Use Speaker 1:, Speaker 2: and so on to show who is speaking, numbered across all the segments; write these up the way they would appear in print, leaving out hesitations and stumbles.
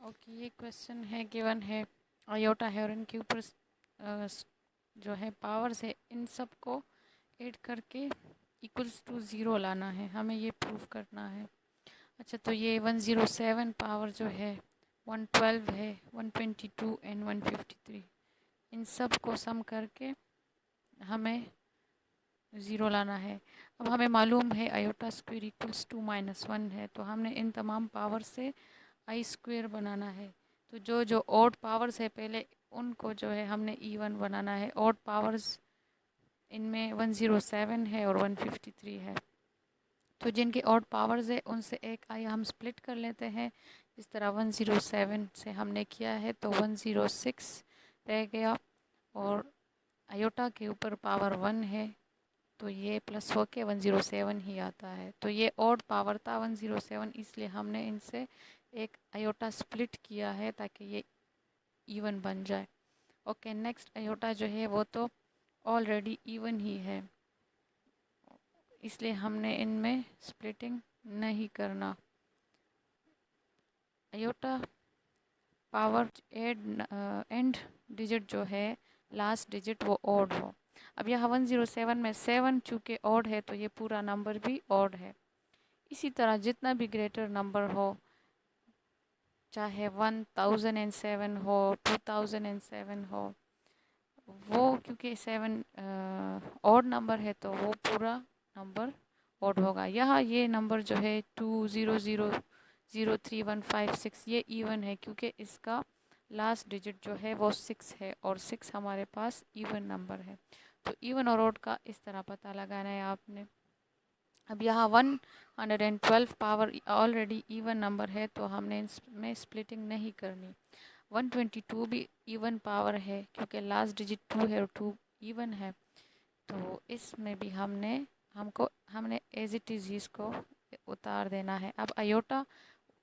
Speaker 1: Okay, ये question है given है आयोटा है और इनके ऊपर जो है पावर्स है, इन सब को ऐड करके इक्वल्स टू ज़ीरो लाना है, हमें ये प्रूव करना है। अच्छा, तो ये 107 पावर जो है 112 है, 122 एंड 153, इन सब को सम करके हमें ज़ीरो लाना है। अब हमें मालूम है आयोटा स्क्वायर इक्वल्स टू -1 है, तो हमने इन तमाम पावर से आई स्क्वायर बनाना है। तो जो जो ऑड पावर्स है पहले उनको जो है हमने इवन बनाना है। ऑड पावर्स इनमें 107 है और 153 है। तो जिनके ऑड पावर्स है उनसे एक आई हम स्प्लिट कर लेते हैं, जिस तरह 107 से हमने किया है तो 106 रह गया, और आयोटा के ऊपर पावर 1 है तो ये प्लस होके 107 ही आता है। तो ये ऑड पावर था 107, इसलिए हमने इनसे एक आयोटा स्प्लिट किया है ताकि ये इवन बन जाए। ओके, नेक्स्ट आयोटा जो है वो तो ऑलरेडी इवन ही है, इसलिए हमने इनमें स्प्लिटिंग नहीं करना। आयोटा पावर एंड डिजिट जो है, लास्ट डिजिट वो ऑड हो। अब यहाँ 107 में 7 चूँकि ऑड है तो ये पूरा नंबर भी ऑड है। इसी तरह जितना भी ग्रेटर नंबर हो, चाहे 1007 हो, 2007 हो, वो क्योंकि 7 ऑड नंबर है तो वो पूरा नंबर ऑड होगा। यहाँ ये नंबर जो है 2000315 ये इवन है क्योंकि इसका लास्ट डिजिट जो है वो 6 है और 6 हमारे पास इवन नंबर है। तो इवन और ऑड का इस तरह पता लगाना है आपने। अब यहाँ 112 पावर ऑलरेडी इवन नंबर है तो हमने इसमें स्प्लिटिंग नहीं करनी। 122 भी इवन पावर है क्योंकि लास्ट डिजिट 2 है और 2 इवन है, तो इसमें भी हमने एज इट इज़ इसको उतार देना है। अब आयोटा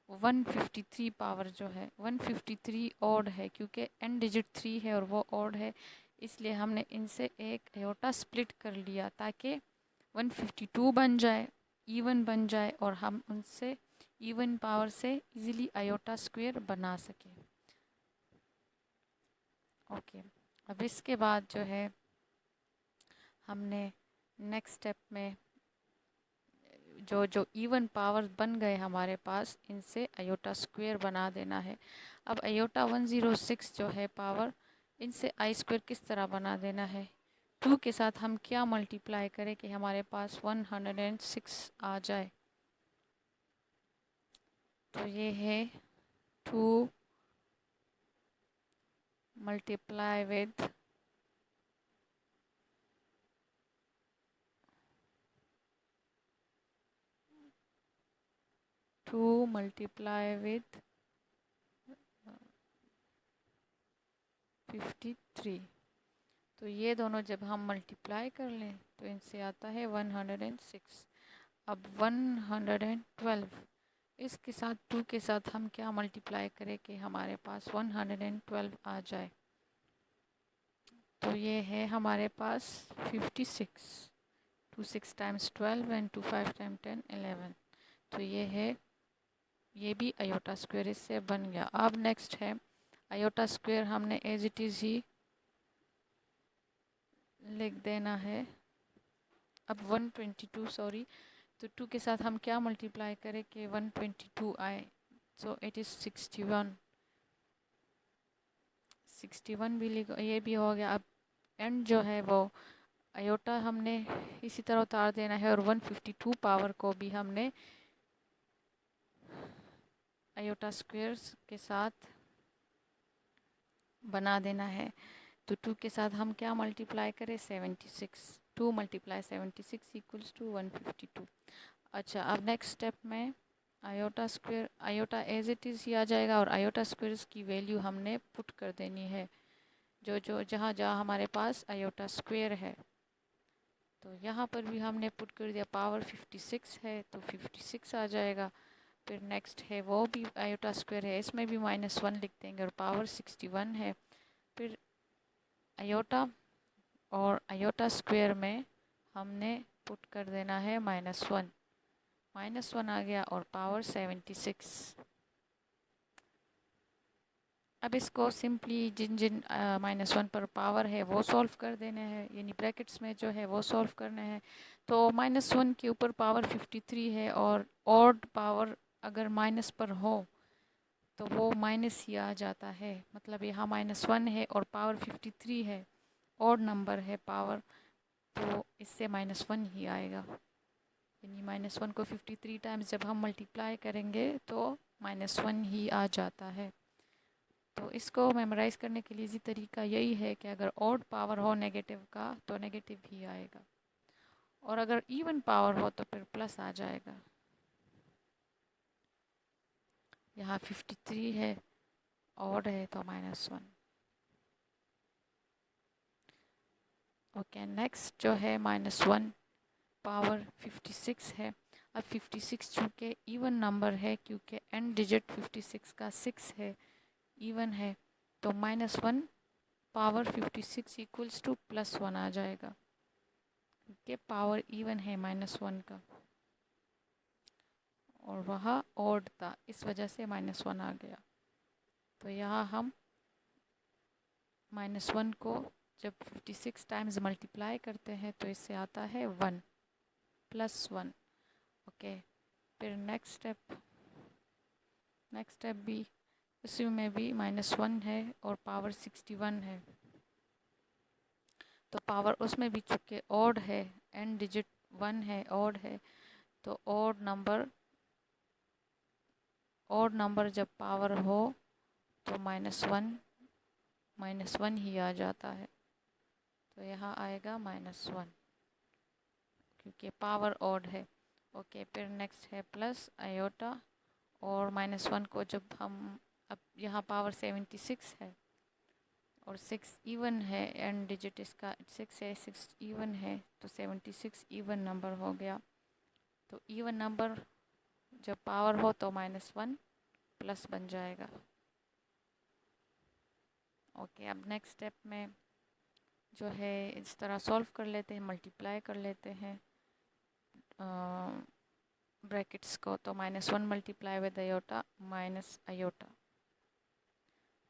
Speaker 1: 153 पावर जो है 153 ऑड है क्योंकि एंड डिजिट 3 है और वो ऑड है, इसलिए हमने इनसे एक आयोटा स्प्लिट कर लिया ताकि 152 बन जाए, इवन बन जाए और हम उनसे इवन पावर से इजीली आयोटा स्क्वायर बना सकें। ओके, अब इसके बाद जो है हमने नेक्स्ट स्टेप में जो जो इवन पावर बन गए हमारे पास, इनसे आयोटा स्क्वायर बना देना है। अब आयोटा 106 जो है पावर, इनसे आई स्क्वायर किस तरह बना देना है। 2 के साथ हम क्या मल्टीप्लाई करें कि हमारे पास 106 आ जाए। तो ये है 2 मल्टीप्लाई विद 2 मल्टीप्लाई विद 53। तो ये दोनों जब हम मल्टीप्लाई कर लें तो इनसे आता है 106। अब 112 इसके साथ 2 के साथ हम क्या मल्टीप्लाई करें कि हमारे पास 112 आ जाए। तो ये है हमारे पास 56। 2 6 टाइम्स 12 एंड 2 5 टाइम 10 11। तो ये है, ये भी आयोटा स्क्वायर इससे बन गया। अब नेक्स्ट है आयोटा स्क्वायर, हमने एज इट इज़ ही लिख देना है। अब 122 सॉरी, तो 2 के साथ हम क्या मल्टीप्लाई करें कि 122 आए। So it is 61। 61 भी लिख, ये भी हो गया। अब एंड जो है वो आयोटा हमने इसी तरह उतार देना है और 152 पावर को भी हमने आयोटा स्क्वायर्स के साथ बना देना है। तो 2 के साथ हम क्या मल्टीप्लाई करें, 76। 2 मल्टीप्लाई 76 इक्वल्स टू 152। अच्छा, अब नेक्स्ट स्टेप में iota square, iota as it is ही आ जाएगा और आयोटा स्क्वायर्स की वैल्यू हमने पुट कर देनी है जो जो जहाँ जहाँ हमारे पास आयोटा स्क्वायर है। तो यहाँ पर भी हमने पुट कर दिया, पावर 56 है तो 56 आ जाएगा। फिर नेक्स्ट है वो भी आयोटा स्क्वायर है, इसमें भी -1 लिख देंगे और पावर 61 है। फिर आयोटा और आयोटा स्क्वायर में हमने पुट कर देना है -1। -1 आ गया और पावर 76। अब इसको सिंपली जिन जिन -1 पर पावर है वो सॉल्व कर देने हैं, यानी ब्रैकेट्स में जो है वो सॉल्व करने हैं। तो -1 के ऊपर पावर 53 है और ऑड पावर अगर माइनस पर हो तो वो माइनस ही आ जाता है। मतलब यहाँ -1 है और पावर 53 है, ऑड नंबर है पावर, तो इससे -1 ही आएगा। यानी -1 को 53 टाइम्स जब हम मल्टीप्लाई करेंगे तो -1 ही आ जाता है। तो इसको मेमोराइज़ करने के लिए इजी तरीका यही है कि अगर ऑड पावर हो नेगेटिव का तो नेगेटिव ही आएगा, और अगर इवन पावर हो तो फिर प्लस आ जाएगा। यहाँ 53 है, ऑड है तो -1। ओके, नेक्स्ट जो है -1 पावर 56 है। अब 56 चूँकि इवन नंबर है, क्योंकि एंड डिजिट 56 का 6 है, इवन है, तो -1 पावर 56 इक्वल्स टू +1 आ जाएगा, क्योंकि पावर इवन है -1 का और वह ऑड था, इस वजह से -1 आ गया। तो यहाँ हम -1 को जब 56 टाइम्स मल्टीप्लाई करते हैं तो इससे आता है 1 +1। ओके, फिर नेक्स्ट स्टेप भी इसी में भी -1 है और पावर 61 है, तो पावर उसमें भी चूँकि ऑड है, एंड डिजिट 1 है, ऑड है, तो ऑड नंबर जब पावर हो तो -1 ही आ जाता है। तो यहाँ आएगा -1 क्योंकि पावर ऑड है। ओके, फिर नेक्स्ट है प्लस आयोटा, और -1 को जब हम, अब यहाँ पावर 76 है और 6 इवन है, एंड डिजिट इसका 6 है, 6 इवन है, तो 76 इवन नंबर हो गया। तो इवन नंबर जब पावर हो तो -1 प्लस बन जाएगा। ओके, अब नेक्स्ट स्टेप में जो है इस तरह सॉल्व कर लेते हैं, मल्टीप्लाई कर लेते हैं ब्रैकेट्स को। तो -1 multiply with iota minus iota,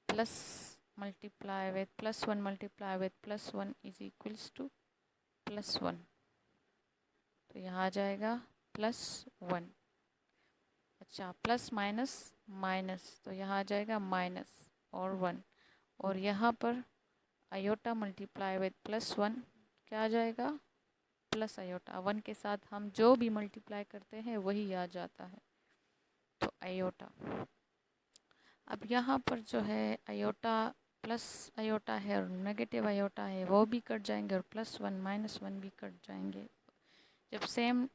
Speaker 1: plus multiply with +1 multiply with +1 is equals to +1। तो यहाँ आ जाएगा +1। अच्छा, प्लस माइनस माइनस, तो यहाँ आ जाएगा माइनस और 1, और यहाँ पर आयोटा मल्टीप्लाई विद +1 क्या आ जाएगा, प्लस आयोटा। 1 के साथ हम जो भी मल्टीप्लाई करते हैं वही आ जाता है, तो आयोटा। अब यहाँ पर जो है आयोटा प्लस आयोटा है और नेगेटिव आयोटा है, वो भी कट जाएंगे, और +1 -1 भी कट जाएंगे। जब सेम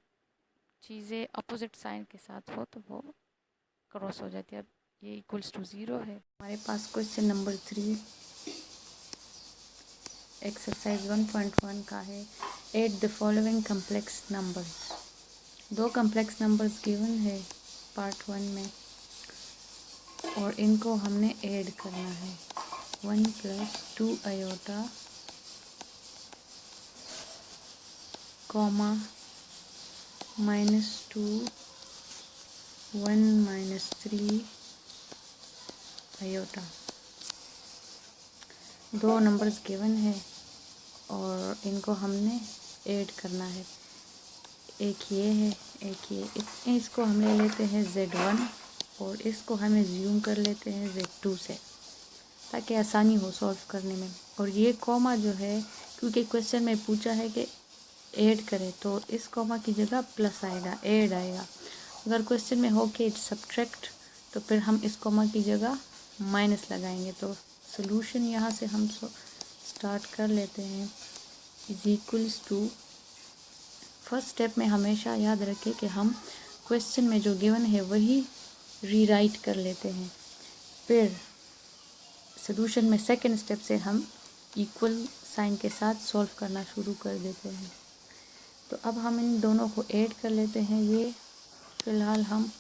Speaker 1: चीज़ें अपोजिट साइन के साथ हो तो वो क्रॉस हो जाती है। अब ये इक्वल्स टू 0 है। हमारे पास क्वेश्चन नंबर 3 एक्सरसाइज 1.1 का है। Add the following complex numbers. 2 complex numbers given है पार्ट 1 में, और इनको हमने ऐड करना है। 1 + 2 iota, comma -2 1 - 3 iota. 2 numbers given है और इनको हमने ऐड करना है। एक ये है, एक ये। इसको हम ले लेते हैं Z1 और इसको हमें ज़ूम कर लेते हैं Z2 से, ताकि आसानी हो सॉल्व करने में। और ये कॉमा जो है, क्योंकि क्वेश्चन में पूछा है कि ऐड करें, तो इस कॉमा की जगह प्लस आएगा, ऐड आएगा। अगर क्वेश्चन में हो कि सब्ट्रैक्ट, तो फिर हम इस कॉमा की जगह माइनस लगाएंगे। तो सोल्यूशन यहाँ से हम स्टार्ट कर लेते हैं। Is equals to, first step में हमेशा याद रखें कि हम क्वेश्चन में जो गिवन है वही रीराइट कर लेते हैं। फिर सोल्यूशन में सेकंड स्टेप से हम इक्वल साइन के साथ सॉल्व करना शुरू कर देते हैं। तो अब हम इन दोनों को ऐड कर लेते हैं। ये फ़िलहाल हम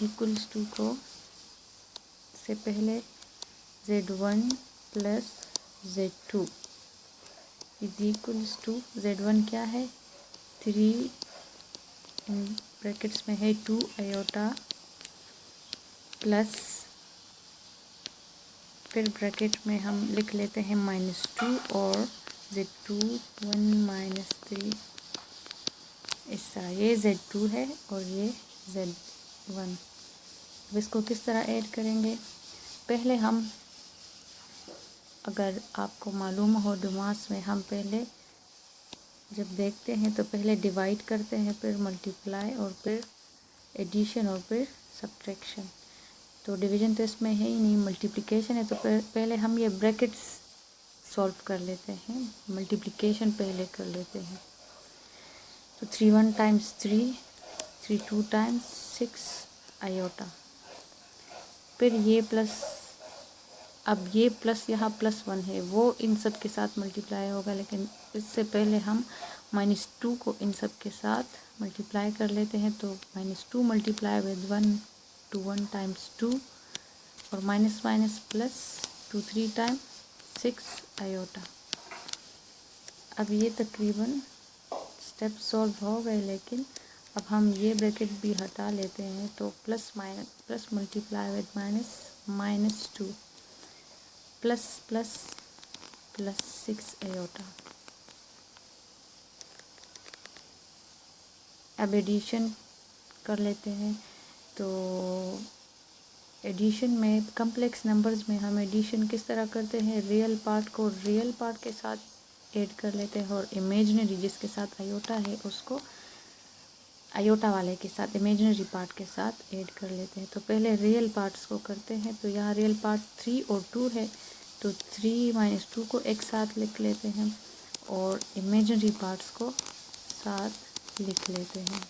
Speaker 1: इक्वल्स टू को से पहले Z1 + Z2 is equals to, Z1 क्या है 3 ब्रैकेट्स में है 2 आयोटा प्लस फिर ब्रैकेट में हम लिख लेते हैं -2 और Z2 1 - 3 इस तरह। ये Z2 है और ये Z1। अब इसको किस तरह ऐड करेंगे? पहले हम, अगर आपको मालूम हो दुमास में, हम पहले जब देखते हैं तो पहले डिवाइड करते हैं, फिर मल्टीप्लाई और फिर एडिशन और फिर सब्ट्रैक्शन। तो डिवीज़न तो इसमें है ही नहीं, मल्टीप्लिकेशन है। तो पहले हम ये ब्रैकेट्स सॉल्व कर लेते हैं, मल्टीप्लिकेशन पहले कर लेते हैं। तो 3 1 टाइम्स 3, 3 2 टाइम्स 6 आयोटा। फिर ये प्लस, अब ये प्लस यहाँ +1 है, वो इन सब के साथ मल्टीप्लाई होगा, लेकिन इससे पहले हम -2 को इन सब के साथ मल्टीप्लाई कर लेते हैं। तो -2 मल्टीप्लाई विद 1 2 1 टाइम्स 2 और minus minus plus 2 3 time 6 iota. अब ये तकरीबन स्टेप सॉल्व हो गए, लेकिन अब हम ये ब्रैकेट भी हटा लेते हैं। तो plus multiply with -2 plus plus plus 6 iota. अब एडिशन कर लेते हैं। तो एडिशन में, कम्प्लेक्स नंबर्स में हम एडिशन किस तरह करते हैं? रियल पार्ट को रियल पार्ट के साथ ऐड कर लेते हैं और इमेजिनरी जिसके साथ आयोटा है उसको आयोटा वाले के साथ, इमेजिनरी पार्ट के साथ ऐड कर लेते हैं। तो पहले रियल पार्ट्स को करते हैं। तो यहाँ रियल पार्ट 3 और 2 है, तो 3 - 2 को एक साथ लिख लेते हैं और इमेजिनरी पार्ट्स को साथ लिख लेते हैं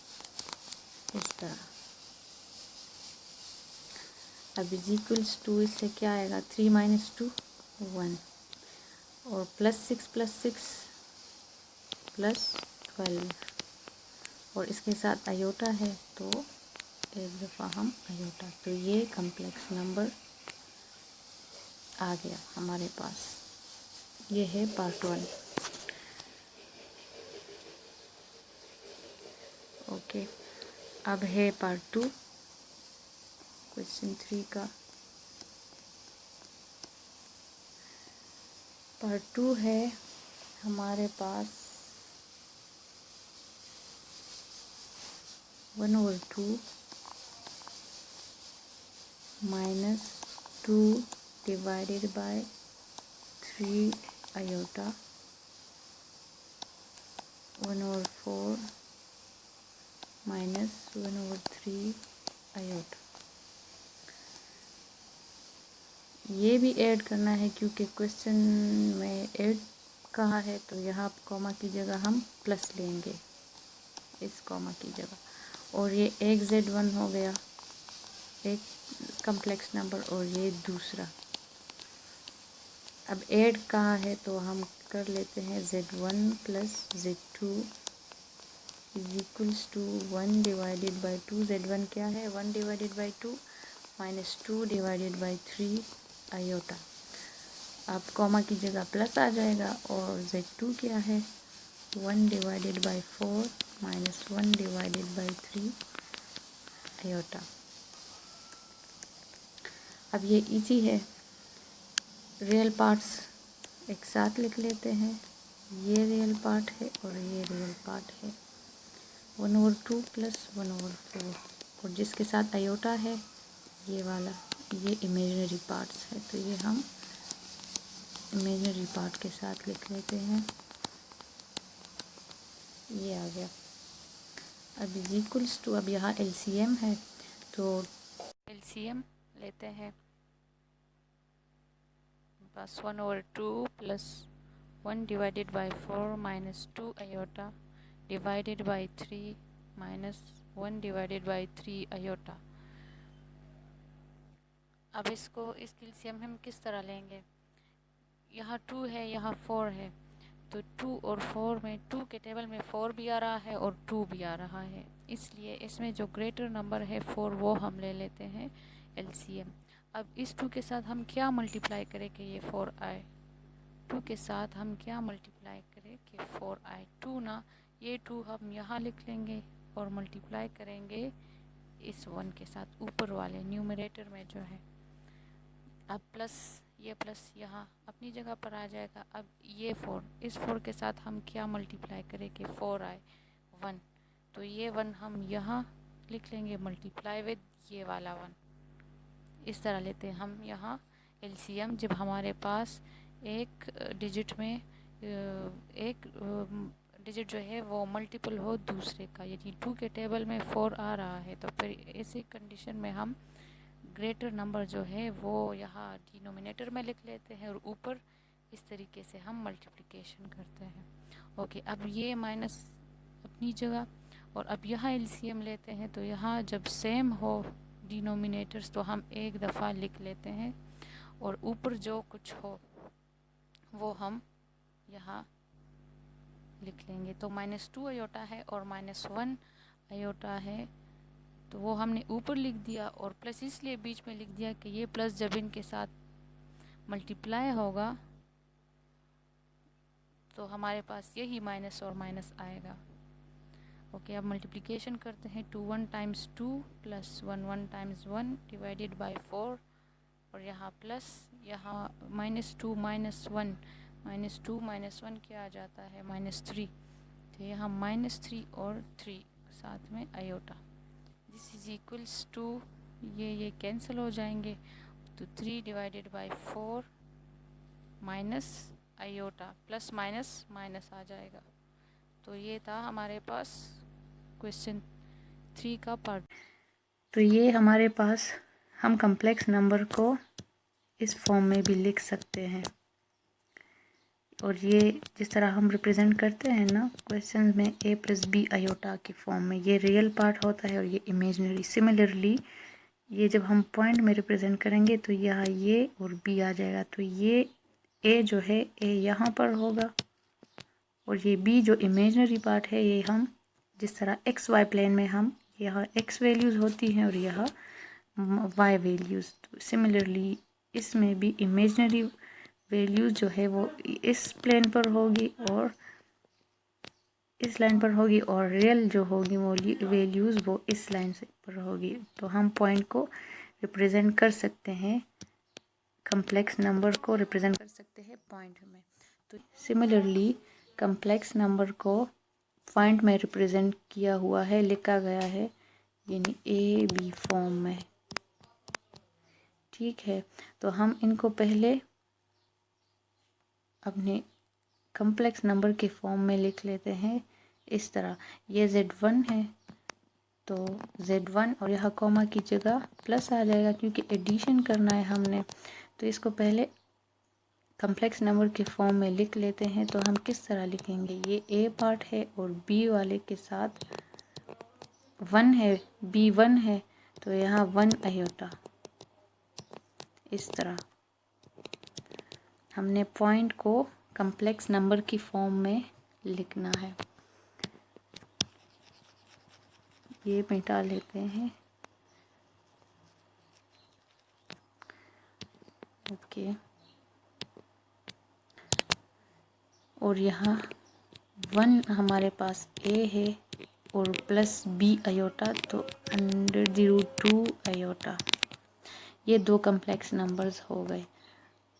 Speaker 1: इस तरह। अब इज इक्वल्स टू, इससे क्या आएगा? 3 - 2 1 और +6 + 6 +12 और इसके साथ आयोटा है, तो एक दफ़ा हम आयोटा। तो ये कम्प्लेक्स नंबर आ गया हमारे पास। ये है पार्ट 1। ओके, अब है पार्ट 2, क्वेश्चन 3 का। पार्ट 2 है हमारे पास 1/2 - 2 डिवाइडेड बाय 3 आयोटा 1/4 - 1/3 आयोटा। ये भी ऐड करना है क्योंकि क्वेश्चन में ऐड कहा है, तो यहाँ कॉमा की जगह हम प्लस लेंगे, इस कॉमा की जगह। और ये एक Z1 हो गया, एक कम्प्लेक्स नंबर, और ये दूसरा। अब ऐड कहा है तो हम कर लेते हैं Z1 + Z2 is equals to 1 divided by 2। Z1 क्या है? 1 divided by 2 -2 divided by 3 iota. अब कॉमा की जगह प्लस आ जाएगा। और Z2 क्या है? 1 divided by 4 -1 divided by 3 iota. अब ये इजी है, रियल पार्ट्स एक साथ लिख लेते हैं। ये रियल पार्ट है और ये रियल पार्ट है। 1/2 + 1/4 और जिसके साथ आयोटा है ये वाला, ये इमेजिनरी पार्ट्स है, तो ये हम इमेजिनरी पार्ट के साथ लिख लेते हैं। ये आ गया। अब इज इक्वल्स टू, अब यहाँ LCM है, तो LCM लेते हैं। बस 1/2 + 1 divided by 4 -2 iota divided by 3 -1 divided by 3 iota. अब इसको, इसके LCM हम किस तरह लेंगे? यहाँ 2 है, यहाँ 4 है, तो 2 और 4 में, 2 के टेबल में 4 भी आ रहा है और 2 भी आ रहा है, इसलिए इसमें जो ग्रेटर नंबर है 4 वो हम ले लेते हैं LCM। अब इस 2 के साथ हम क्या मल्टीप्लाई करें कि ये 4 आए? 2 के साथ हम क्या मल्टीप्लाई करें कि 4 आए? 2 ना, ये 2 हम यहाँ लिख लेंगे और मल्टीप्लाई करेंगे इस 1 के साथ, ऊपर वाले न्यूमरेटर में जो है। अब प्लस ये प्लस यहाँ अपनी जगह पर आ जाएगा। अब ये 4, इस 4 के साथ हम क्या मल्टीप्लाई करेंगे, 4 आए 1, तो ये 1 हम यहाँ लिख लेंगे मल्टीप्लाई विद ये वाला 1। इस तरह लेते हैं हम यहाँ एलसीएम जब हमारे पास एक डिजिट में एक डिजिट जो है वो मल्टीपल हो दूसरे का। यदि 2 के टेबल में 4 आ रहा है तो फिर ऐसी कंडीशन में हम ग्रेटर नंबर जो है वो यहाँ डिनोमिनेटर में लिख लेते हैं और ऊपर इस तरीके से हम मल्टीप्लिकेशन करते हैं। ओके, अब ये माइनस अपनी जगह, और अब यहाँ एलसीएम लेते हैं तो यहाँ जब सेम हो डिनोमिनेटर्स तो हम एक दफ़ा लिख लेते हैं और ऊपर जो कुछ हो वो हम यहाँ लिख लेंगे। तो -2 अयोटा है और -1 अयोटा है, तो वो हमने ऊपर लिख दिया, और प्लस इसलिए बीच में लिख दिया कि ये प्लस जब इनके साथ मल्टीप्लाई होगा तो हमारे पास यही माइनस और माइनस आएगा। ओके, अब मल्टीप्लिकेशन करते हैं। 2 1 times 2 plus 1 1 times 1 divided by 4, और यहाँ प्लस यहाँ -2 -1 -2 -1 क्या आ जाता है -3, तो यहाँ -3 और 3 साथ में iota. This is equals to ये कैंसिल हो जाएंगे, तो 3 divided by 4 minus iota plus minus minus आ जाएगा। तो ये था हमारे पास क्वेश्चन 3 का पार्ट। तो ये हमारे पास हम कम्प्लेक्स नंबर को इस फॉर्म में भी लिख सकते हैं, और ये जिस तरह हम रिप्रेजेंट करते हैं ना क्वेश्चन में a + b अयोटा की फॉर्म में, ये रियल पार्ट होता है और ये इमेजिनरी। सिमिलरली ये जब हम पॉइंट में रिप्रेजेंट करेंगे तो यहाँ ये और b आ जाएगा, तो ये a जो है a यहाँ पर होगा, और ये b जो इमेजिनरी पार्ट है ये हम जिस तरह एक्स वाई प्लेन में हम यहाँ x वैल्यूज़ होती हैं और यहाँ y वैल्यूज़, तो सिमिलरली इसमें भी इमेजिनरी वैल्यूज़ जो है वो इस प्लेन पर होगी और इस लाइन पर होगी, और रियल जो होगी वो वैल्यूज़ वो इस लाइन से पर होगी। तो हम पॉइंट को रिप्रेजेंट कर सकते हैं, कम्प्लेक्स नंबर को रिप्रेजेंट कर सकते हैं पॉइंट में। तो सिमिलरली कम्प्लेक्स नंबर को पॉइंट में रिप्रेजेंट किया हुआ है, लिखा गया है, यानी ए बी फॉर्म में। ठीक है, तो हम इनको पहले अपने कम्प्लेक्स नंबर के फॉर्म में लिख लेते हैं इस तरह। ये Z1 है तो Z1 और यहाँ कॉमा की जगह प्लस आ जाएगा क्योंकि एडिशन करना है हमने। तो इसको पहले कम्प्लेक्स नंबर के फॉर्म में लिख लेते हैं। तो हम किस तरह लिखेंगे, ये A पार्ट है और B वाले के साथ 1 है, B1 है, तो यहाँ 1 अयोटा। इस तरह हमने पॉइंट को कम्प्लेक्स नंबर की फॉर्म में लिखना है। ये मिटा लेते हैं। ओके, और यहाँ 1 हमारे पास A है और प्लस B अयोटा, तो √2 अयोटा। ये दो कम्प्लेक्स नंबर्स हो गए।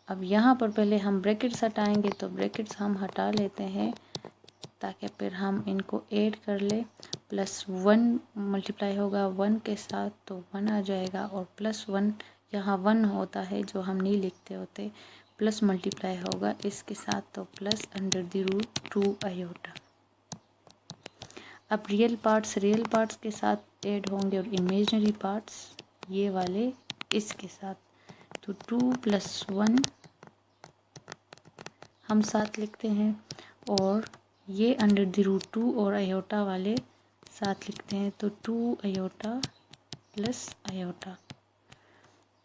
Speaker 1: अब यहाँ पर पहले हम ब्रैकेट्स हटाएंगे, तो ब्रैकेट्स हम हटा लेते हैं ताकि फिर हम इनको ऐड कर ले। +1 मल्टीप्लाई होगा 1 के साथ तो 1 आ जाएगा, और +1 यहाँ 1 होता है जो हम नहीं लिखते होते, प्लस मल्टीप्लाई होगा इसके साथ तो प्लस √2 अयोटा। अब रियल पार्ट्स के साथ ऐड होंगे और इमेजिनरी पार्ट्स ये वाले इसके साथ, तो 2 + 1 हम साथ लिखते हैं, और ये √2 और अयोटा वाले साथ लिखते हैं, तो 2 अयोटा प्लस अयोटा।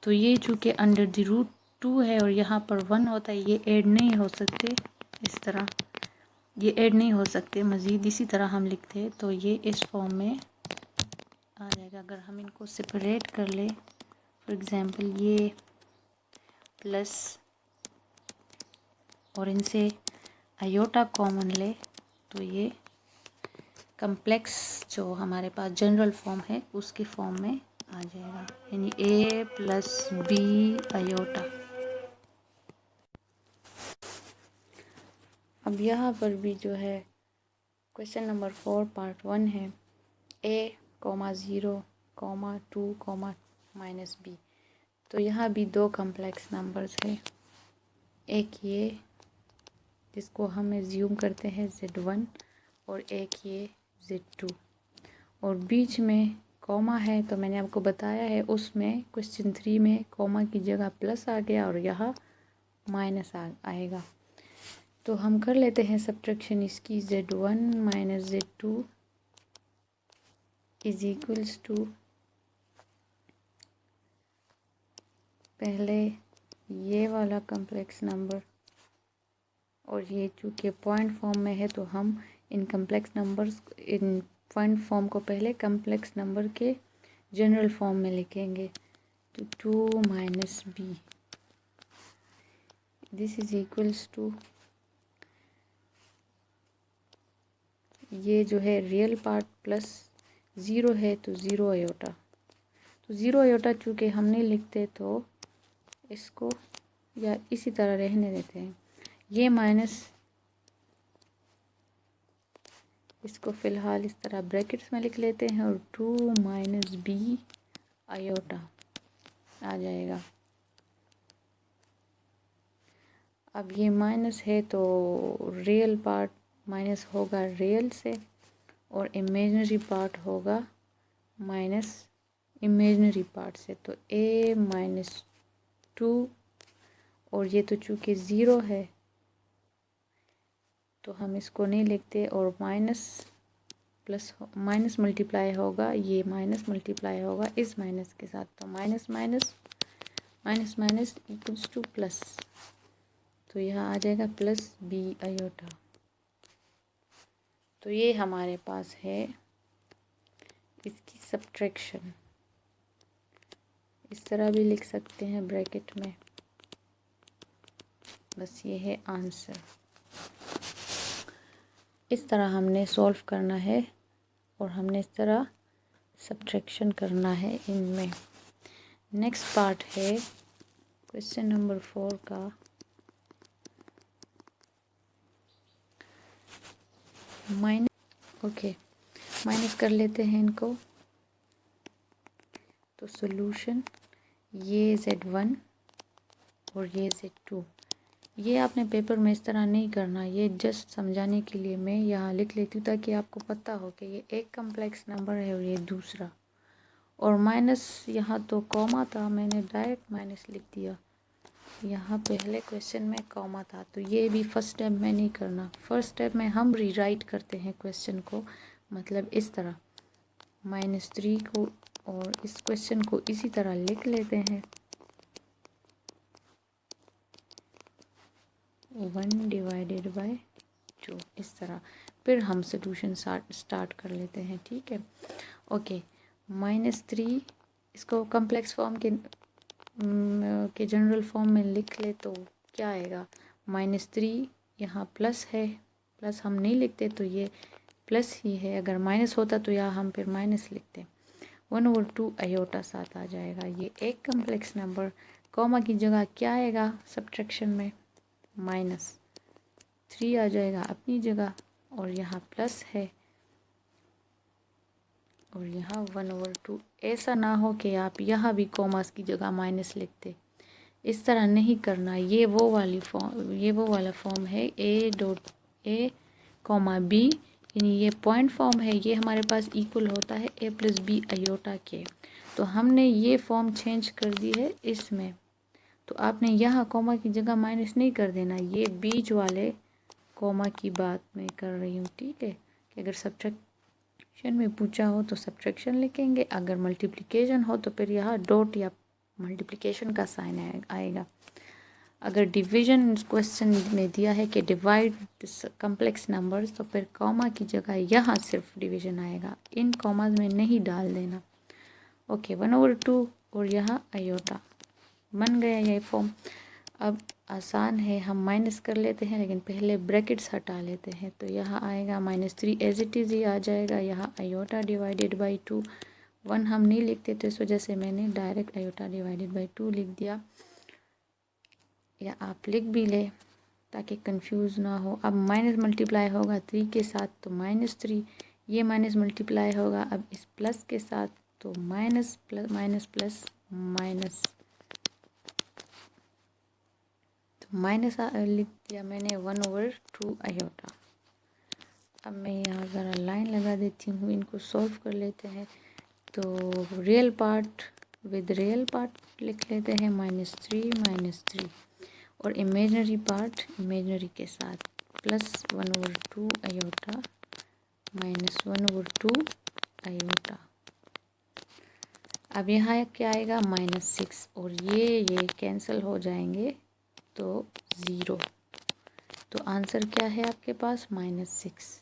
Speaker 1: तो ये चूँकि √2 है और यहाँ पर 1 होता है, ये ऐड नहीं हो सकते, इस तरह ये ऐड नहीं हो सकते मज़ीद, इसी तरह हम लिखते हैं, तो ये इस फॉर्म में आ जाएगा। अगर हम इनको सेपरेट कर ले, फॉर एग्ज़ाम्पल ये प्लस और इनसे अयोटा कॉमन ले, तो ये कम्प्लेक्स जो हमारे पास जनरल फॉर्म है उसकी फॉर्म में आ जाएगा, यानी A + B अयोटा। अब यहाँ पर भी जो है क्वेश्चन नंबर 4 पार्ट 1 है a, 0, 2, -b। तो यहाँ भी दो कम्प्लेक्स नंबर्स है, एक ये जिसको हम एज्यूम करते हैं z1 और एक ये z2, और बीच में कॉमा है। तो मैंने आपको बताया है उसमें क्वेश्चन 3 में कॉमा की जगह प्लस आ गया और यहाँ माइनस आएगा। तो हम कर लेते हैं सब्ट्रैक्शन इसकी। z1 minus z2 is equals to, पहले ये वाला कम्प्लेक्स नंबर, और ये चूँकि पॉइंट फॉर्म में है तो हम इन कम्प्लेक्स नंबर्स, इन पॉइंट फॉर्म को पहले कम्प्लेक्स नंबर के जनरल फॉर्म में लिखेंगे। तो 2 minus B, this is equals to, ये जो है रियल पार्ट प्लस 0 है तो 0 आयोटा। तो 0 आयोटा चूँकि हम नहीं लिखते तो इसको या इसी तरह रहने देते हैं। ये माइनस, इसको फ़िलहाल इस तरह ब्रैकेट्स में लिख लेते हैं और 2 माइनस बी आयोटा आ जाएगा। अब ये माइनस है तो रियल पार्ट माइनस होगा रियल से और इमेजिनरी पार्ट होगा माइनस इमेजिनरी पार्ट से। तो a माइनस 2, और ये तो चूँकि 0 है तो हम इसको नहीं लिखते, और माइनस प्लस माइनस मल्टीप्लाई होगा, ये माइनस मल्टीप्लाई होगा इस माइनस के साथ। तो minus minus minus minus equals two plus, तो यहाँ आ जाएगा प्लस बी आयोटा। तो ये हमारे पास है इसकी सब्ट्रैक्शन। इस तरह भी लिख सकते हैं ब्रैकेट में। बस ये है आंसर। इस तरह हमने सॉल्व करना है और हमने इस तरह सब्ट्रैक्शन करना है इनमें। नेक्स्ट पार्ट है क्वेश्चन नंबर 4 का। माइनस कर लेते हैं इनको। तो सॉल्यूशन, ये z1 और ये z2, ये आपने पेपर में इस तरह नहीं करना, ये जस्ट समझाने के लिए मैं यहाँ लिख लेती हूँ ताकि आपको पता हो कि ये एक कम्प्लेक्स नंबर है और ये दूसरा। और माइनस, यहाँ तो कॉमा था, मैंने डायरेक्ट माइनस लिख दिया। यहाँ पहले क्वेश्चन में कॉमा था, तो ये भी फर्स्ट स्टेप में नहीं करना। फर्स्ट स्टेप में हम रीराइट करते हैं क्वेश्चन को, मतलब इस तरह -3 को, और इस क्वेश्चन को इसी तरह लिख लेते हैं 1 डिवाइडेड बाय 2, इस तरह। फिर हम सॉल्यूशन स्टार्ट कर लेते हैं, ठीक है। ओके, -3 इसको कम्प्लेक्स फॉर्म के जनरल फॉर्म में लिख ले तो क्या आएगा, -3 यहाँ प्लस है, प्लस हम नहीं लिखते तो ये प्लस ही है। अगर माइनस होता तो यहाँ हम फिर माइनस लिखते। 1/2 आयोटा साथ आ जाएगा। ये एक कम्प्लेक्स नंबर, कॉमा की जगह क्या आएगा सब्ट्रैक्शन में, -3 आ जाएगा अपनी जगह, और यहाँ प्लस है और यहाँ 1/2। ऐसा ना हो कि आप यहाँ भी कॉमास की जगह माइनस लिखते, इस तरह नहीं करना। ये वो वाला फॉर्म है a, b, यानी ये पॉइंट फॉर्म है। ये हमारे पास इक्वल होता है a + b आयोटा के। तो हमने ये फॉर्म चेंज कर दी है इसमें, तो आपने यहाँ कॉमा की जगह माइनस नहीं कर देना। ये बीच वाले कॉमा की बात मैं कर रही हूँ, ठीक है। कि अगर सब्ट्रैक्शन में पूछा हो तो सब्ट्रैक्शन लिखेंगे, अगर मल्टीप्लिकेशन हो तो फिर यहाँ डॉट या मल्टीप्लिकेशन का साइन आएगा। अगर डिवीजन क्वेश्चन में दिया है कि डिवाइड कम्प्लेक्स नंबर्स, तो फिर कॉमा की जगह यहाँ सिर्फ डिवीजन आएगा, इन कॉमाज में नहीं डाल देना। ओके, 1/2 और यहाँ आयोटा बन गया ये फॉर्म। अब आसान है, हम माइनस कर लेते हैं, लेकिन पहले ब्रैकेट्स हटा लेते हैं। तो यहाँ आएगा -3 एज इट इज़ ही आ जाएगा। यहाँ आयोटा डिवाइडेड बाई 2, 1 हम नहीं लिखते तो इस वजह से मैंने डायरेक्ट आयोटा डिवाइडेड बाई 2 लिख दिया, या आप लिख भी ले ताकि कंफ्यूज ना हो। अब माइनस मल्टीप्लाई होगा 3 के साथ तो -3, ये माइनस मल्टीप्लाई होगा अब इस प्लस के साथ तो minus plus minus plus minus, तो माइनस लिख दिया मैंने 1/2 आयोटा। अब मैं यहाँ ज़रा लाइन लगा देती हूँ, इनको सॉल्व कर लेते हैं। तो real part with real part लिख लेते हैं -3 और इमेजनरी पार्ट इमेजनरी के साथ प्लस 1/2 आयोटा माइनस 1/2 आयोटा। अब यहाँ क्या आएगा -6 और ये कैंसिल हो जाएंगे तो 0। तो आंसर क्या है आपके पास -6।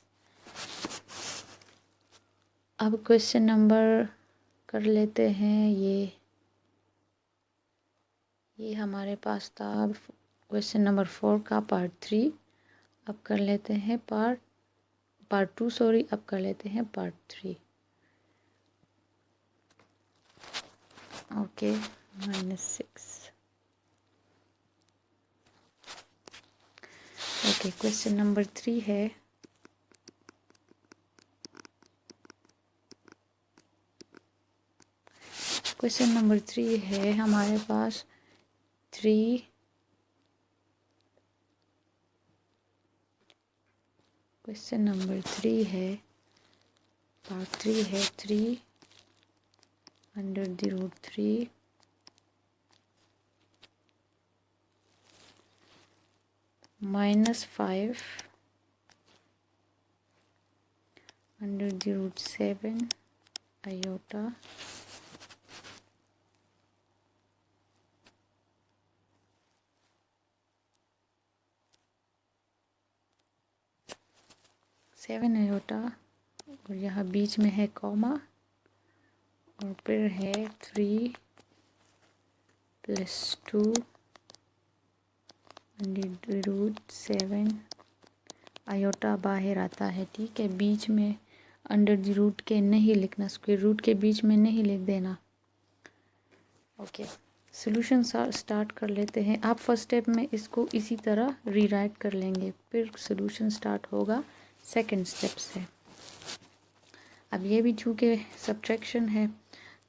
Speaker 1: अब क्वेश्चन नंबर कर लेते हैं। ये हमारे पास था क्वेश्चन नंबर 4 का पार्ट 3। अब कर लेते हैं पार्ट 2 सॉरी, अब कर लेते हैं part 3। Okay, -6। Okay, question number 3 है। क्वेश्चन नंबर 3 है हमारे पास 3। क्वेश्चन नंबर 3 है, पार्ट 3 है 3/√3 -5 √7 आयोटा और यहाँ बीच में है कॉमा और फिर है 3 + 2 √7 आयोटा बाहर आता है। ठीक है, बीच में √ के नहीं लिखना, स्क्वायर रूट के बीच में नहीं लिख देना। ओके, सॉल्यूशन स्टार्ट कर लेते हैं। आप फर्स्ट स्टेप में इसको इसी तरह रीराइट कर लेंगे, फिर सॉल्यूशन स्टार्ट होगा सेकंड स्टेप से। अब ये भी चूँकि सब्ट्रैक्शन है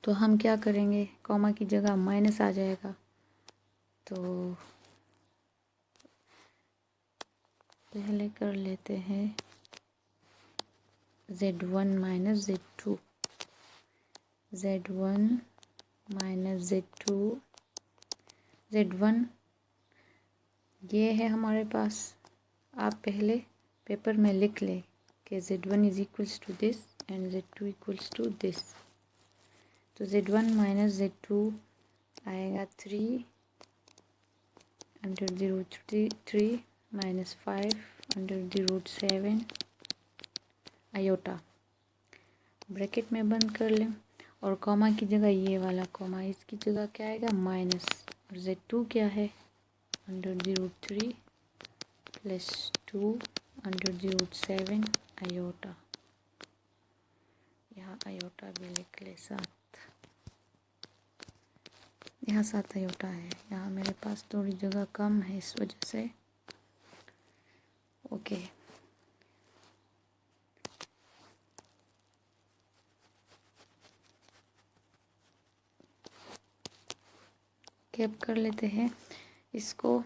Speaker 1: तो हम क्या करेंगे, कॉमा की जगह माइनस आ जाएगा। तो पहले कर लेते हैं Z1 - Z2, Z1 - Z2, Z1 ये है हमारे पास। आप पहले पेपर में लिख ले कि Z1 = this and Z2 = this. तो Z1 - Z2 आएगा 3/√3 -5 √7 आयोटा। ब्रैकेट में बंद कर लें और कॉमा की जगह ये वाला कॉमा, इसकी जगह क्या आएगा माइनस, और Z2 क्या है √3 + 2 √7 आयोटा। यहाँ आयोटा भी लिख ले साथ, यहाँ 7 आयोटा है। यहाँ मेरे पास थोड़ी जगह कम है इस वजह से। ओके, कैप कर लेते हैं इसको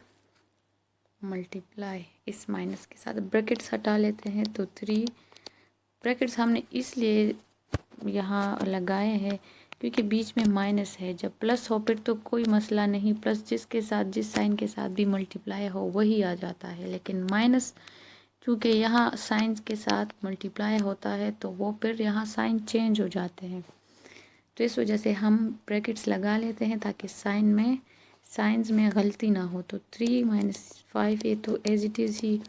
Speaker 1: मल्टीप्लाई इस माइनस के साथ। ब्रैकेट्स हटा लेते हैं तो 3 ब्रैकेट्स हमने इसलिए यहाँ लगाए हैं क्योंकि बीच में माइनस है। जब प्लस हो फिर तो कोई मसला नहीं, प्लस जिसके साथ जिस साइन के साथ भी मल्टीप्लाई हो वही आ जाता है। लेकिन माइनस चूँकि यहाँ साइन के साथ मल्टीप्लाई होता है तो वो फिर यहाँ साइन चेंज हो जाते हैं। तो इस वजह से हम ब्रैकेट्स लगा लेते हैं ताकि साइंस में गलती ना हो। तो 3 - 5 ये तो एज इट इज़ ही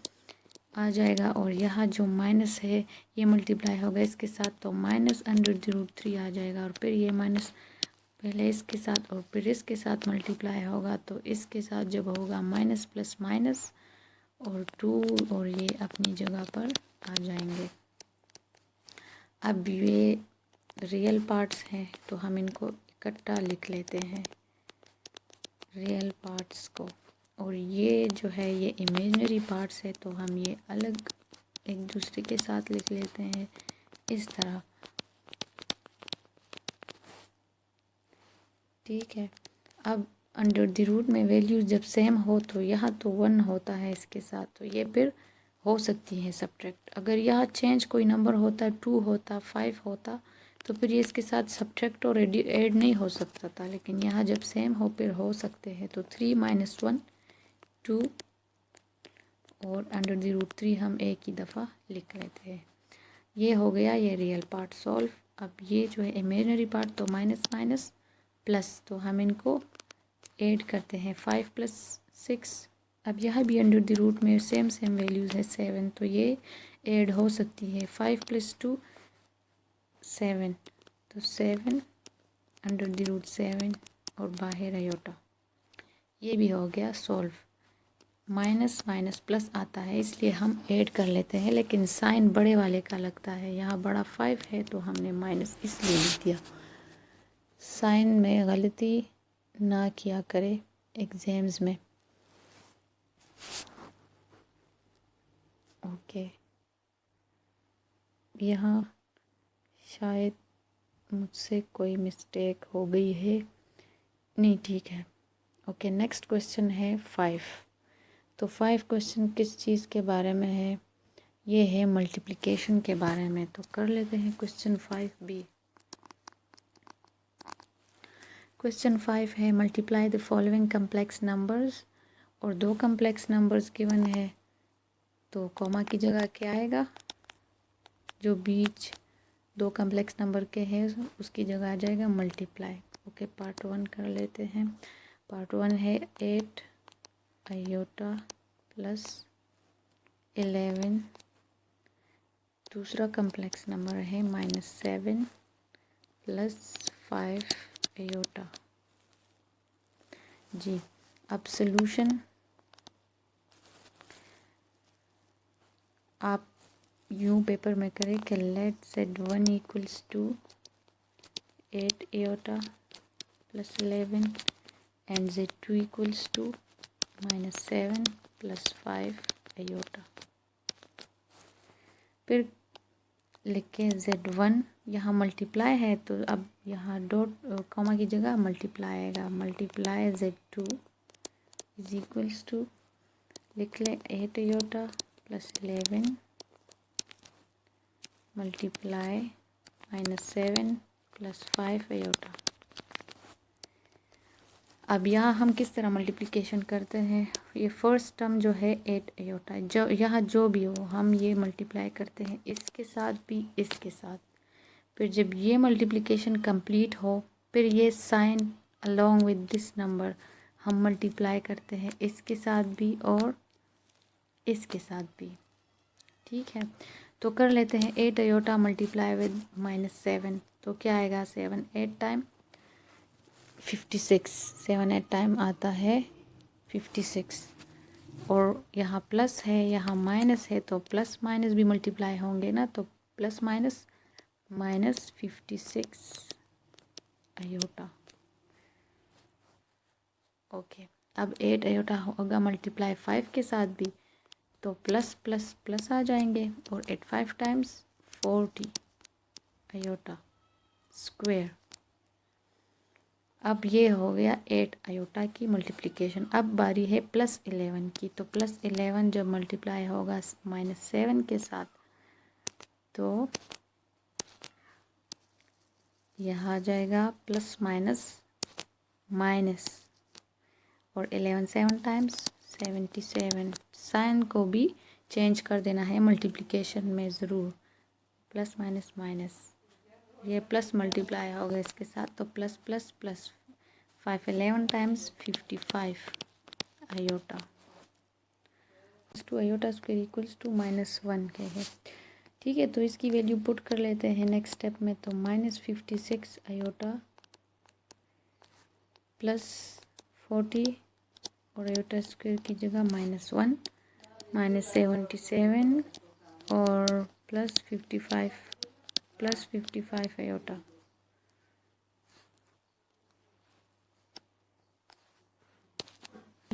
Speaker 1: आ जाएगा, और यहाँ जो माइनस है ये मल्टीप्लाई होगा इसके साथ तो -√3 आ जाएगा, और फिर ये माइनस पहले इसके साथ और फिर इसके साथ मल्टीप्लाई होगा तो इसके साथ जब होगा माइनस प्लस माइनस और 2 और ये अपनी जगह पर आ जाएंगे। अब ये रियल पार्ट्स हैं तो हम इनको इकट्ठा लिख लेते हैं रियल पार्ट्स को। और ये जो है ये इमेजिनरी पार्ट्स है, तो हम ये अलग एक दूसरे के साथ लिख लेते हैं इस तरह। ठीक है, अब अंडर द रूट में वैल्यूज जब सेम हो तो यहाँ तो 1 होता है इसके साथ, तो ये फिर हो सकती है सब्ट्रैक्ट। अगर यहाँ चेंज कोई नंबर होता, 2 होता, 5 होता, तो फिर ये इसके साथ सब्ट्रैक्ट और ऐड नहीं हो सकता था, लेकिन यहाँ जब सेम हो फिर हो सकते हैं। तो 3 - 1 2 और अंडर द रूट 3 हम एक ही दफ़ा लिख लेते हैं। ये हो गया ये रियल पार्ट सॉल्व। अब ये जो है इमेजिनरी पार्ट, तो माइनस माइनस प्लस, तो हम इनको ऐड करते हैं 5 + 6। अब यहाँ भी अंडर द रूट में सेम वैल्यूज़ है 7, तो ये ऐड हो सकती है 5 + 2 7, तो 7 अंडर द रूट 7 और बाहर आयोटा। ये भी हो गया सॉल्व। माइनस माइनस प्लस आता है इसलिए हम ऐड कर लेते हैं, लेकिन साइन बड़े वाले का लगता है, यहाँ बड़ा 5 है तो हमने माइनस इसलिए लिख दिया। साइन में गलती ना किया करे एग्ज़ाम्स में। ओके, यहाँ शायद मुझसे कोई मिस्टेक हो गई है, नहीं ठीक है। ओके, नेक्स्ट क्वेश्चन है 5। तो 5 क्वेश्चन किस चीज़ के बारे में है? ये है मल्टीप्लिकेशन के बारे में। तो कर लेते हैं क्वेश्चन 5B। क्वेश्चन 5 है multiply the following complex numbers, और 2 कम्प्लेक्स नंबर्स गिवन है, तो कॉमा की जगह क्या आएगा? जो बीच 2 कम्प्लेक्स नंबर के हैं उसकी जगह आ जाएगा मल्टीप्लाई। ओके, पार्ट 1 कर लेते हैं। पार्ट 1 है 8 आयोटा प्लस 11। दूसरा कम्प्लेक्स नंबर है -7 + 5 आयोटा। जी, अब सॉल्यूशन आप यूँ पेपर में करें कि let Z1 = 8 iota plus 11 and Z2 = -7 + 5 iota. फिर लिखें Z1, यहाँ मल्टीप्लाई है तो अब यहाँ डॉट कॉमा की जगह मल्टीप्लाई आएगा। मल्टीप्लाई Z2 = लिख लें 8 आयोटा प्लस 11 मल्टीप्लाई -7 + 5 आयोटा। अब यहाँ हम किस तरह मल्टीप्लिकेशन करते हैं? ये फर्स्ट टर्म जो है 8 आयोटा, जो यहाँ जो भी हो हम ये मल्टीप्लाई करते हैं इसके साथ भी इसके साथ। फिर जब ये मल्टीप्लिकेशन कंप्लीट हो फिर ये sign along with this number हम मल्टीप्लाई करते हैं इसके साथ भी और इसके साथ भी। ठीक है, तो कर लेते हैं 8 आयोटा मल्टीप्लाई विद -7, तो क्या आएगा? 7 8 टाइम 56, 7 8 टाइम आता है 56। और यहाँ प्लस है यहाँ माइनस है, तो प्लस माइनस भी मल्टीप्लाई होंगे ना, तो प्लस माइनस -56 आयोटा। ओके, अब 8 आयोटा होगा मल्टीप्लाई 5 के साथ भी, तो प्लस प्लस प्लस आ जाएंगे, और 8 5 टाइम्स 40 आयोटा स्क्वायर। अब ये हो गया 8 आयोटा की मल्टीप्लिकेशन। अब बारी है +11 की, तो +11 जब मल्टीप्लाई होगा -7 के साथ, तो यहाँ आ जाएगा प्लस माइनस माइनस, और 11 7 टाइम्स 77। साइन को भी चेंज कर देना है मल्टीप्लिकेशन में ज़रूर, प्लस माइनस माइनस, ये प्लस मल्टीप्लाई होगा इसके साथ, तो plus plus plus 5 11 times 55 iota two iota square equals to -1 के है। ठीक है, तो इसकी वैल्यू पुट कर लेते हैं नेक्स्ट स्टेप में, तो -56 आयोटा प्लस 40 और आयोटा स्क्वायर की जगह -1 -77 और प्लस 55 आयोटा।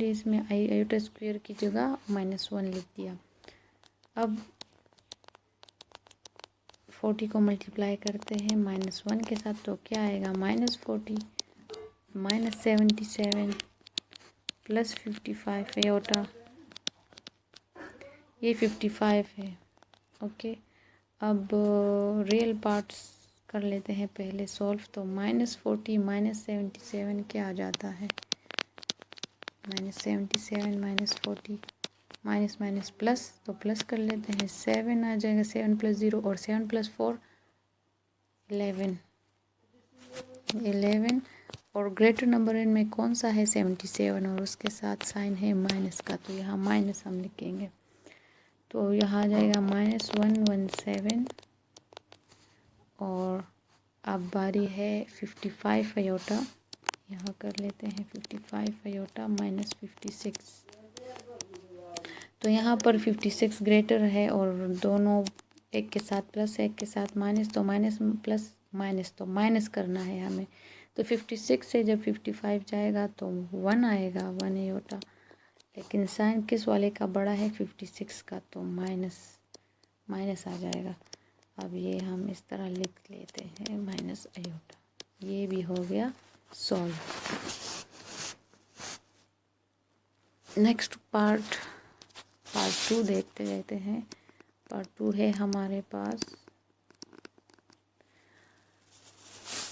Speaker 1: सिंपली इसमें आयोटा स्क्वायर की जगह -1 लिख दिया। अब 40 को मल्टीप्लाई करते हैं -1 के साथ, तो क्या आएगा -40 -77 प्लस 55 आयोटा, ये 55 है। ओके, अब रियल पार्ट्स कर लेते हैं पहले सॉल्व। तो -40 -77 क्या आ जाता है, -77 -40 माइनस माइनस प्लस, तो प्लस कर लेते हैं, 7 आ जाएगा, 7 + 0 और 7 + 4 11 और ग्रेटर नंबर इनमें कौन सा है 77 और उसके साथ साइन है माइनस का, तो यहाँ माइनस हम लिखेंगे। तो यहाँ आ जाएगा -117 और अब बारी है 55 आयोटा, यहाँ कर लेते हैं 55 आयोटा -56। तो यहाँ पर 56 ग्रेटर है और दोनों एक के साथ प्लस एक के साथ माइनस, तो माइनस प्लस माइनस, तो माइनस करना है हमें। तो 56 से जब 55 जाएगा तो 1 आएगा, 1 आयोटा, लेकिन साइन किस वाले का बड़ा है 56 का, तो माइनस माइनस आ जाएगा। अब ये हम इस तरह लिख लेते हैं माइनस आयोटा, ये भी हो गया सॉल्व। नेक्स्ट पार्ट 2 देखते रहते हैं। पार्ट 2 है हमारे पास,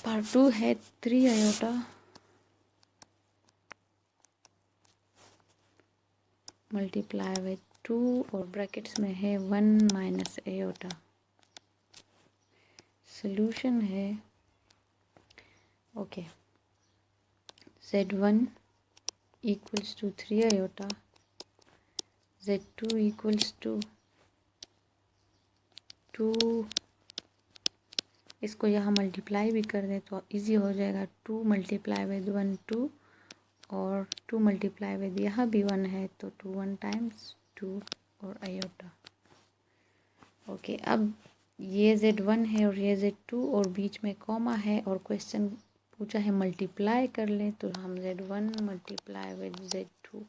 Speaker 1: पार्ट 2 है 3 आयोटा मल्टीप्लाई विद 2 और ब्रैकेट्स में है 1 माइनस आयोटा। सॉल्यूशन है okay, Z1 equals to 3 iota, Z2 equals to 2, इसको यहाँ मल्टीप्लाई भी कर दें तो इजी हो जाएगा, 2 मल्टीप्लाई विद 1 2 और 2 मल्टीप्लाई विद यहाँ भी 1 है तो 2 1 टाइम्स 2 और आयोटा। ओके, अब ये Z1 है और ये Z2 और बीच में कॉमा है और क्वेश्चन पूछा है मल्टीप्लाई कर ले, तो हम Z1 मल्टीप्लाई विद Z2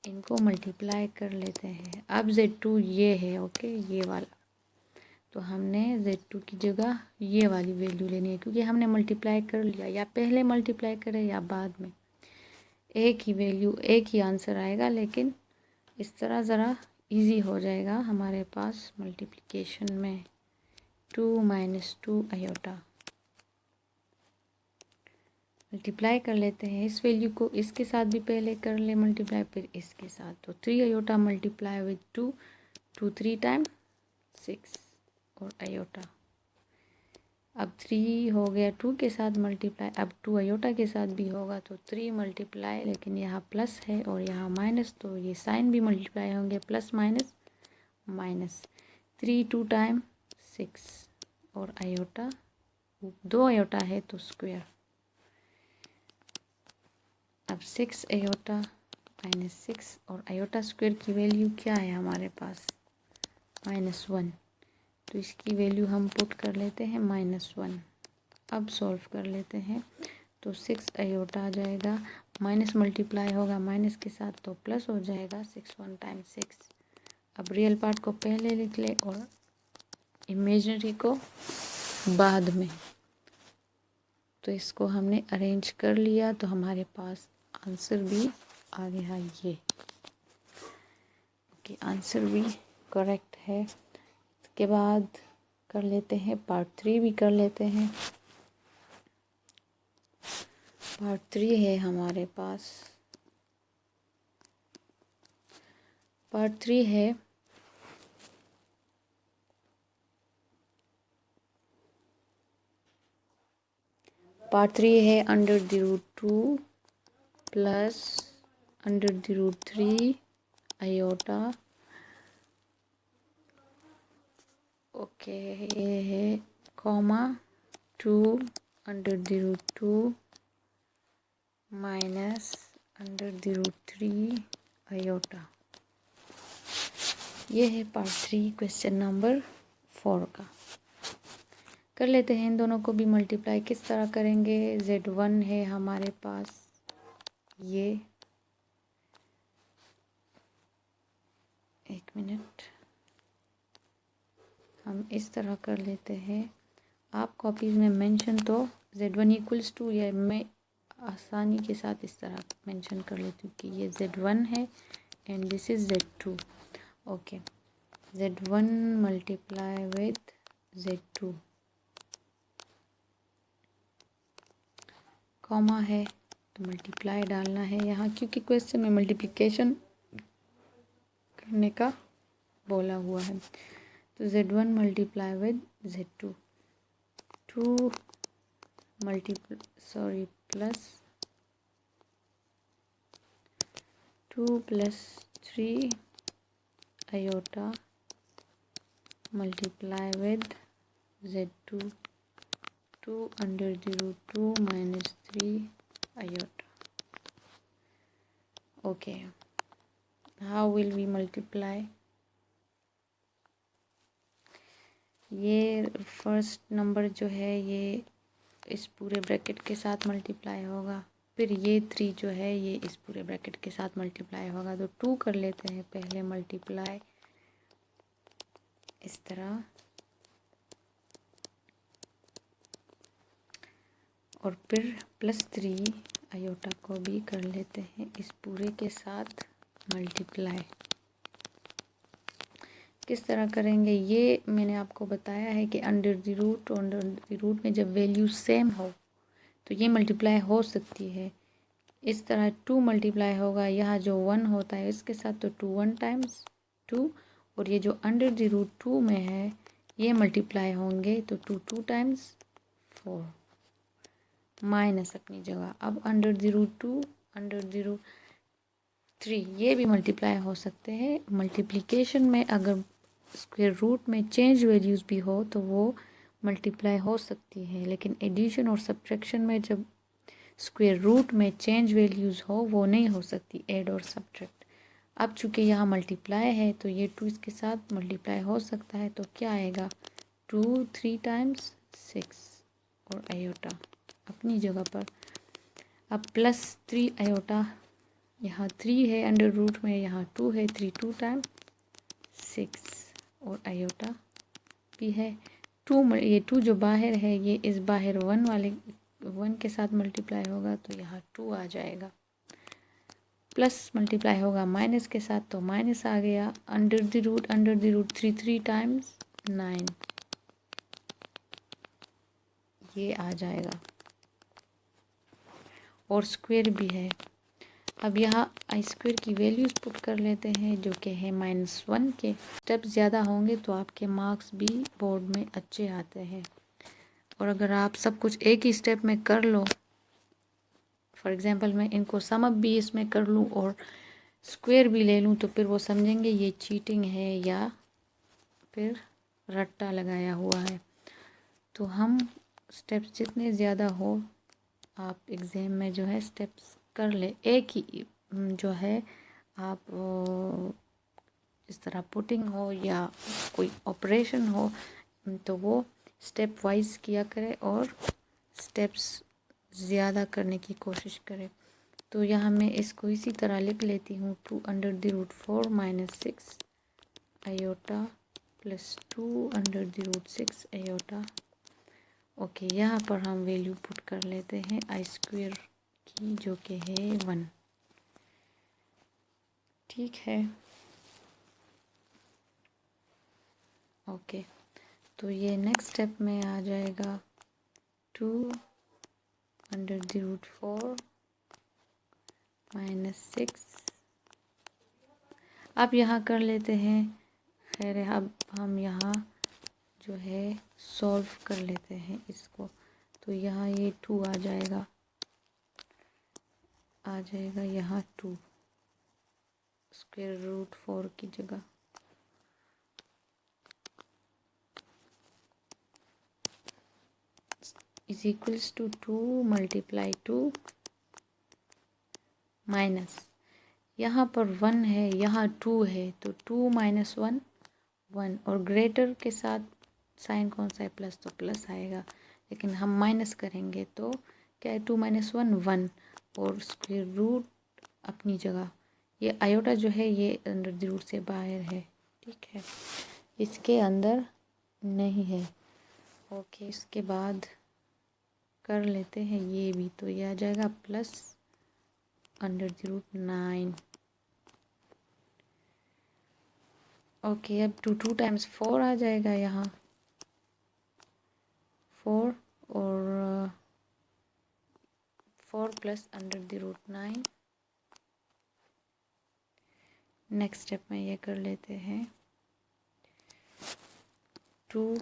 Speaker 1: इनको मल्टीप्लाई कर लेते हैं। अब Z2 ये है, ओके ये वाला, तो हमने Z2 की जगह ये वाली वैल्यू लेनी है क्योंकि हमने मल्टीप्लाई कर लिया, या पहले मल्टीप्लाई करें या बाद में, एक ही वैल्यू एक ही आंसर आएगा, लेकिन इस तरह ज़रा इजी हो जाएगा हमारे पास मल्टीप्लिकेशन में। 2 - 2 आयोटा मल्टीप्लाई कर लेते हैं, इस वैल्यू को इसके साथ भी पहले कर ले मल्टीप्लाई, फिर इसके साथ, तो 3 आयोटा मल्टीप्लाई विद 2, 2 3 टाइम 6 और आयोटा। अब 3 हो गया 2 के साथ मल्टीप्लाई, अब 2 आयोटा के साथ भी होगा, तो 3 मल्टीप्लाई, लेकिन यहाँ प्लस है और यहाँ माइनस, तो ये साइन भी मल्टीप्लाई होंगे, प्लस माइनस माइनस, 3 2 टाइम 6 और आयोटा, 2 आयोटा है तो स्क्वायर। अब 6 आयोटा -6 और आयोटा स्क्वायर की वैल्यू क्या है हमारे पास -1, तो इसकी वैल्यू हम पुट कर लेते हैं -1। अब सॉल्व कर लेते हैं, तो 6 आयोटा आ जाएगा, माइनस मल्टीप्लाई होगा माइनस के साथ तो प्लस हो जाएगा, 6 1 टाइम्स 6। अब रियल पार्ट को पहले लिख ले और इमेजिनरी को बाद में, तो इसको हमने अरेंज कर लिया, तो हमारे पास आंसर भी आ गया ये, ओके आंसर भी करेक्ट है। इसके बाद कर लेते हैं पार्ट 3 भी कर लेते हैं। पार्ट 3 है हमारे पास, पार्ट 3 है √2 प्लस √3 आयोटा, ओके ये है कॉमा 2 √2 माइनस √3 आयोटा। ये है पार्ट 3 क्वेश्चन नंबर 4 का। कर लेते हैं इन दोनों को भी मल्टीप्लाई, किस तरह करेंगे, Z1 है हमारे पास ये एक मिनट, हम इस तरह कर लेते हैं। आप कॉपीज़ में मेंशन तो z1 इक्वल्स टू, या मैं आसानी के साथ इस तरह मेंशन कर लेती हूँ कि ये z1 है and this is z2। Okay, z1 multiply with z2, comma है तो मल्टीप्लाई डालना है यहाँ, क्योंकि क्वेश्चन में मल्टीप्लिकेशन करने का बोला हुआ है। तो z1 multiply with z2, 2 plus 2 plus 3 iota multiply with z2, 2 under the root 2 minus 3 iota. Okay, how will we multiply? ये फर्स्ट नंबर जो है ये इस पूरे ब्रैकेट के साथ मल्टीप्लाई होगा, फिर ये 3 जो है ये इस पूरे ब्रैकेट के साथ मल्टीप्लाई होगा। तो 2 कर लेते हैं पहले मल्टीप्लाई इस तरह, और फिर प्लस 3 आयोटा को भी कर लेते हैं इस पूरे के साथ मल्टीप्लाई। किस तरह करेंगे ये मैंने आपको बताया है कि अंडर द रूट में जब वैल्यू सेम हो तो ये मल्टीप्लाई हो सकती है। इस तरह 2 मल्टीप्लाई होगा, यहाँ जो 1 होता है इसके साथ, तो 2 1 टाइम्स 2, और ये जो अंडर द रूट 2 में है ये मल्टीप्लाई होंगे तो 2 2 टाइम्स 4, माइनस अपनी जगह। अब under the root 2 under the root 3 ये भी मल्टीप्लाई हो सकते हैं। मल्टीप्लिकेशन में अगर स्क्वायर रूट में चेंज वैल्यूज़ भी हो तो वो मल्टीप्लाई हो सकती है, लेकिन एडिशन और सब्ट्रैक्शन में जब स्क्वायर रूट में चेंज वैल्यूज़ हो वो नहीं हो सकती, ऐड और सब्ट्रैक्ट। अब चूँकि यहाँ मल्टीप्लाई है तो ये 2 इसके साथ मल्टीप्लाई हो सकता है, तो क्या आएगा 2 3 टाइम्स 6 और आयोटा अपनी जगह पर। अब प्लस 3 आयोटा, यहाँ 3 है अंडर रूट में, यहाँ 2 है, 3 2 टाइम 6 और आयोटा भी है 2। ये 2 जो बाहर है ये इस बाहर 1 वाले 1 के साथ मल्टीप्लाई होगा तो यहाँ 2 आ जाएगा। प्लस मल्टीप्लाई होगा माइनस के साथ तो माइनस आ गया। अंडर द रूट 3 3 टाइम्स 9 ये आ जाएगा, और स्क्वायर भी है। अब यहाँ आई स्क्वायर की वैल्यूज़ पुट कर लेते हैं जो कि है -1 के। स्टेप ज़्यादा होंगे तो आपके मार्क्स भी बोर्ड में अच्छे आते हैं, और अगर आप सब कुछ एक ही स्टेप में कर लो, फॉर एग्जांपल मैं इनको सम अप भी इसमें कर लूँ और स्क्वायर भी ले लूँ, तो फिर वो समझेंगे ये चीटिंग है या फिर रट्टा लगाया हुआ है। तो हम स्टेप्स जितने ज़्यादा हो आप एग्ज़ाम में जो है स्टेप्स कर ले, एक ही जो है आप इस तरह पुटिंग हो या कोई ऑपरेशन हो तो वो स्टेप वाइज किया करे और स्टेप्स ज़्यादा करने की कोशिश करें। तो यहाँ मैं इसको इसी तरह लिख लेती हूँ 2 under the root 4 minus 6 iota plus 2 under the root 6 iota. Okay, यहाँ पर हम वैल्यू पुट कर लेते हैं आई स्क्वायर की जो कि है 1। ठीक है, ओके, तो ये नेक्स्ट स्टेप में आ जाएगा 2 अंडर द रूट 4 माइनस 6। अब यहाँ कर लेते हैं, खैर अब हम यहाँ जो है सॉल्व कर लेते हैं इसको। तो यहाँ ये 2 आ जाएगा यहाँ 2 स्क्वायर रूट 4 की जगह। Is equals to 2 multiply 2 minus, यहाँ पर 1 है यहाँ 2 है तो 2 माइनस 1 1, और ग्रेटर के साथ साइन कौन सा है प्लस, तो प्लस आएगा, लेकिन हम माइनस करेंगे तो क्या है 2 माइनस 1 1, और स्क्वायर रूट अपनी जगह ये आयोटा जो है ये अंडर द रूट से बाहर है, ठीक है, इसके अंदर नहीं है। ओके, इसके बाद कर लेते हैं ये भी, तो ये आ जाएगा plus under the root 9। Okay, अब 2 टाइम्स 4 आ जाएगा यहाँ, 4 और 4 plus under the root 9। Next step में ये कर लेते हैं 2,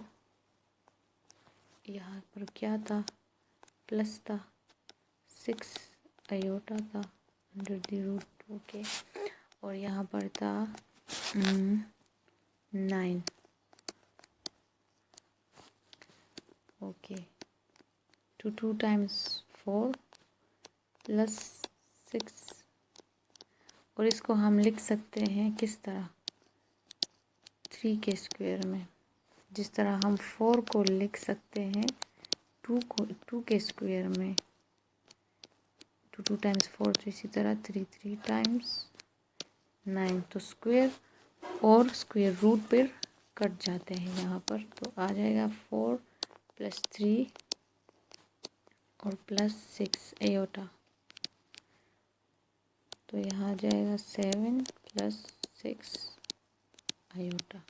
Speaker 1: यहाँ पर क्या था, प्लस था, 6 आयोटा था अंडर द रूट, ओके, और यहाँ पर था 9। ओके, 2 टाइम्स 4 प्लस 6, और इसको हम लिख सकते हैं किस तरह, 3 के स्क्वायर में, जिस तरह हम 4 को लिख सकते हैं 2 के स्क्वायर में। 2 टाइम्स 4, तो इसी तरह 3 टाइम्स 9, तो स्क्वायर और स्क्वायर रूट पर कट जाते हैं यहाँ पर, तो आ जाएगा 4 प्लस 3 और प्लस 6 आयोटा, तो यहाँ आ जाएगा 7 प्लस 6 आयोटा।